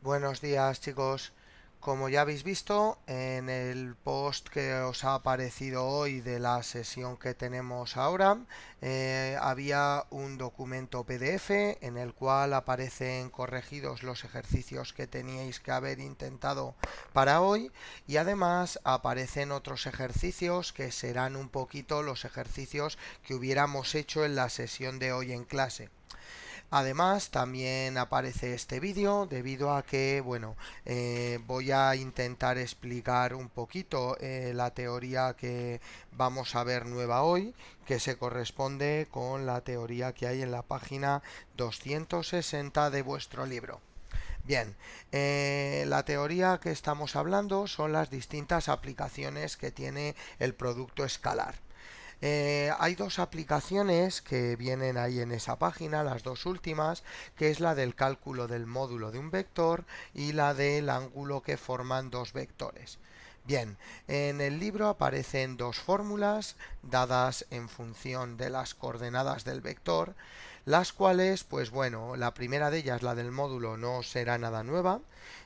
Buenos días, chicos. Como ya habéis visto en el post que os ha aparecido hoy de la sesión que tenemos ahora, había un documento PDF en el cual aparecen corregidos los ejercicios que teníais que haber intentado para hoy, y además aparecen otros ejercicios que serán un poquito los ejercicios que hubiéramos hecho en la sesión de hoy en clase. Además, también aparece este vídeo debido a que, bueno, voy a intentar explicar un poquito la teoría que vamos a ver nueva hoy, que se corresponde con la teoría que hay en la página 260 de vuestro libro. Bien, la teoría que estamos hablando son las distintas aplicaciones que tiene el producto escalar. Hay dos aplicaciones que vienen ahí en esa página, las dos últimas, que es la del cálculo del módulo de un vector y la del ángulo que forman dos vectores. Bien, en el libro aparecen dos fórmulas dadas en función de las coordenadas del vector, las cuales, pues bueno, la primera de ellas, la del módulo, no será nada nueva,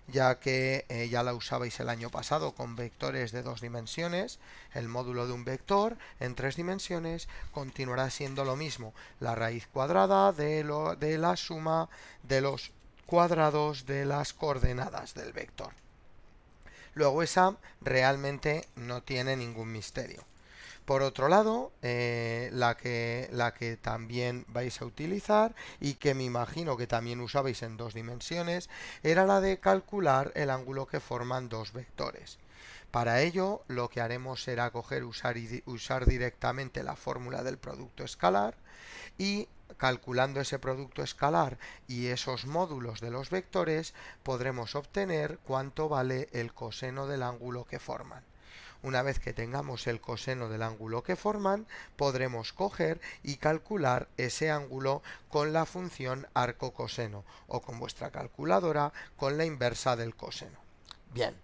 ya que ya la usabais el año pasado con vectores de dos dimensiones. El módulo de un vector en tres dimensiones continuará siendo lo mismo, la raíz cuadrada de la suma de los cuadrados de las coordenadas del vector. Luego esa realmente no tiene ningún misterio. Por otro lado, la que también vais a utilizar y que me imagino que también usabais en dos dimensiones era la de calcular el ángulo que forman dos vectores. Para ello, lo que haremos será usar directamente la fórmula del producto escalar y calculando ese producto escalar y esos módulos de los vectores podremos obtener cuánto vale el coseno del ángulo que forman. Una vez que tengamos el coseno del ángulo que forman, podremos coger y calcular ese ángulo con la función arco coseno o con vuestra calculadora con la inversa del coseno. Bien,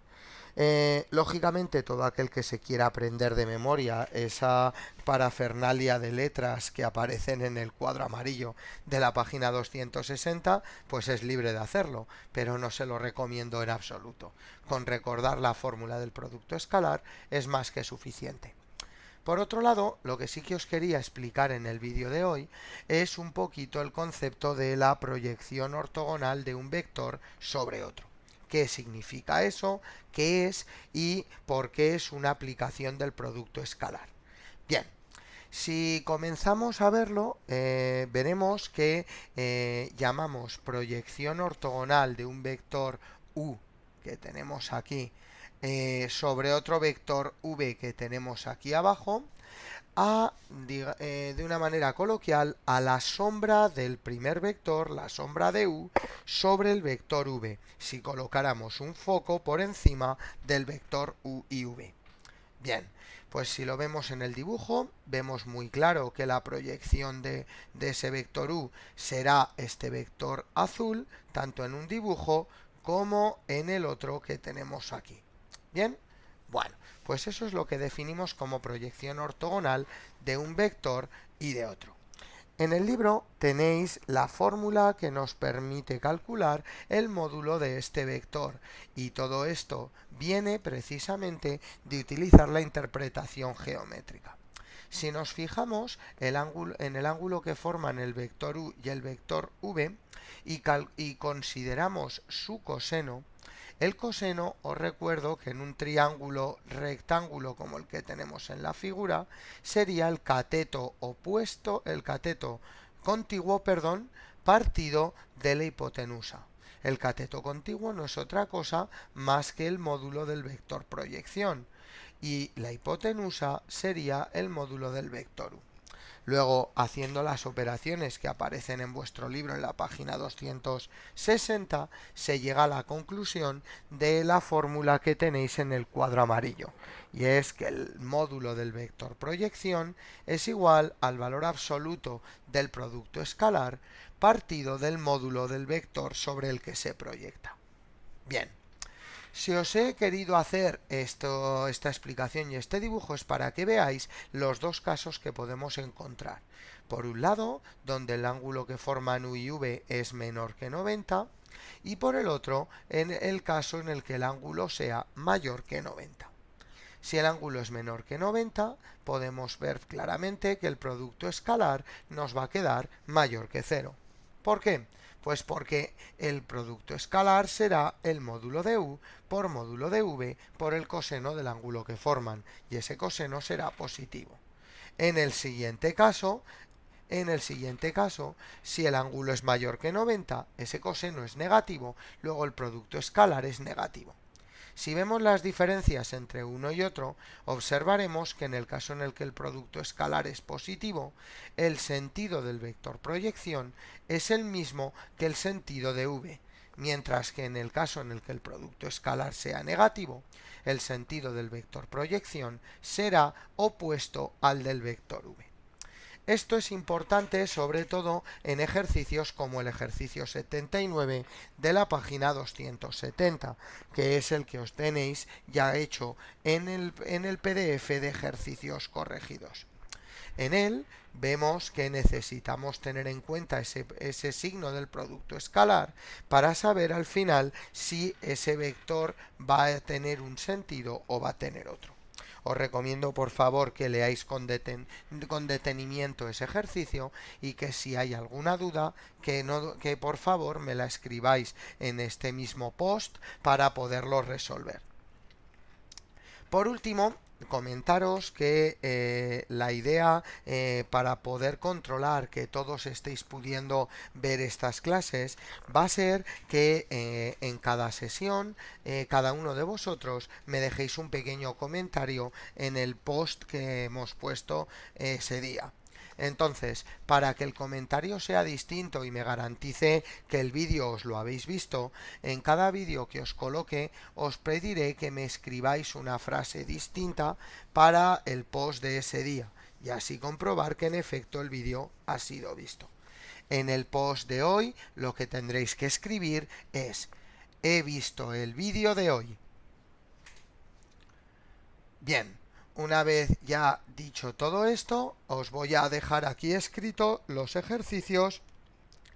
lógicamente, todo aquel que se quiera aprender de memoria esa parafernalia de letras que aparecen en el cuadro amarillo de la página 260, pues es libre de hacerlo, pero no se lo recomiendo en absoluto. Con recordar la fórmula del producto escalar es más que suficiente. Por otro lado, lo que sí que os quería explicar en el vídeo de hoy es un poquito el concepto de la proyección ortogonal de un vector sobre otro. ¿Qué significa eso? ¿Qué es? ¿Y por qué es una aplicación del producto escalar? Bien, si comenzamos a verlo, veremos que llamamos proyección ortogonal de un vector u que tenemos aquí sobre otro vector v que tenemos aquí abajo, de una manera coloquial, a la sombra del primer vector, la sombra de u, sobre el vector v, si colocáramos un foco por encima del vector u y v. Bien, pues si lo vemos en el dibujo, vemos muy claro que la proyección de ese vector u será este vector azul, tanto en un dibujo como en el otro que tenemos aquí. Bien, bueno, pues eso es lo que definimos como proyección ortogonal de un vector y de otro. En el libro tenéis la fórmula que nos permite calcular el módulo de este vector, y todo esto viene precisamente de utilizar la interpretación geométrica. Si nos fijamos en el ángulo que forman el vector u y el vector v y consideramos su coseno, el coseno, os recuerdo que en un triángulo rectángulo como el que tenemos en la figura, sería el cateto opuesto, el cateto contiguo, perdón, partido de la hipotenusa. El cateto contiguo no es otra cosa más que el módulo del vector proyección, y la hipotenusa sería el módulo del vector u. Luego, haciendo las operaciones que aparecen en vuestro libro en la página 260, se llega a la conclusión de la fórmula que tenéis en el cuadro amarillo. Y es que el módulo del vector proyección es igual al valor absoluto del producto escalar partido del módulo del vector sobre el que se proyecta. Bien, si os he querido hacer esta explicación y este dibujo es para que veáis los dos casos que podemos encontrar. Por un lado, donde el ángulo que forman u y v es menor que 90, y por el otro en el caso en el que el ángulo sea mayor que 90. Si el ángulo es menor que 90, podemos ver claramente que el producto escalar nos va a quedar mayor que 0. ¿Por qué? Pues porque el producto escalar será el módulo de u por módulo de v por el coseno del ángulo que forman, y ese coseno será positivo. En el siguiente caso, si el ángulo es mayor que 90, ese coseno es negativo, luego el producto escalar es negativo. Si vemos las diferencias entre uno y otro, observaremos que en el caso en el que el producto escalar es positivo, el sentido del vector proyección es el mismo que el sentido de v, mientras que en el caso en el que el producto escalar sea negativo, el sentido del vector proyección será opuesto al del vector v. Esto es importante sobre todo en ejercicios como el ejercicio 79 de la página 270, que es el que os tenéis ya hecho en el PDF de ejercicios corregidos. En él vemos que necesitamos tener en cuenta ese signo del producto escalar para saber al final si ese vector va a tener un sentido o va a tener otro. Os recomiendo por favor que leáis con detenimiento ese ejercicio y que si hay alguna duda que por favor me la escribáis en este mismo post para poderlo resolver. Por último, comentaros que la idea para poder controlar que todos estéis pudiendo ver estas clases va a ser que en cada sesión cada uno de vosotros me dejéis un pequeño comentario en el post que hemos puesto ese día. Entonces, para que el comentario sea distinto y me garantice que el vídeo os lo habéis visto, en cada vídeo que os coloque os pediré que me escribáis una frase distinta para el post de ese día y así comprobar que en efecto el vídeo ha sido visto. En el post de hoy lo que tendréis que escribir es: he visto el vídeo de hoy. Bien. Una vez ya dicho todo esto, os voy a dejar aquí escrito los ejercicios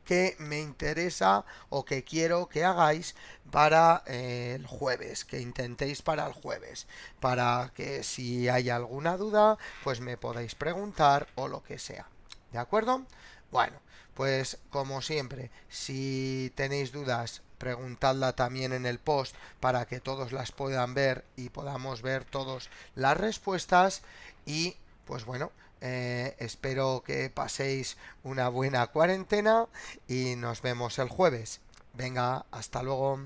que me interesa o que quiero que hagáis para el jueves, que intentéis para el jueves, para que si hay alguna duda, pues me podáis preguntar o lo que sea. ¿De acuerdo? Bueno, pues como siempre, si tenéis dudas, preguntadla también en el post para que todos las puedan ver y podamos ver todos las respuestas y pues bueno, espero que paséis una buena cuarentena y nos vemos el jueves. Venga, hasta luego.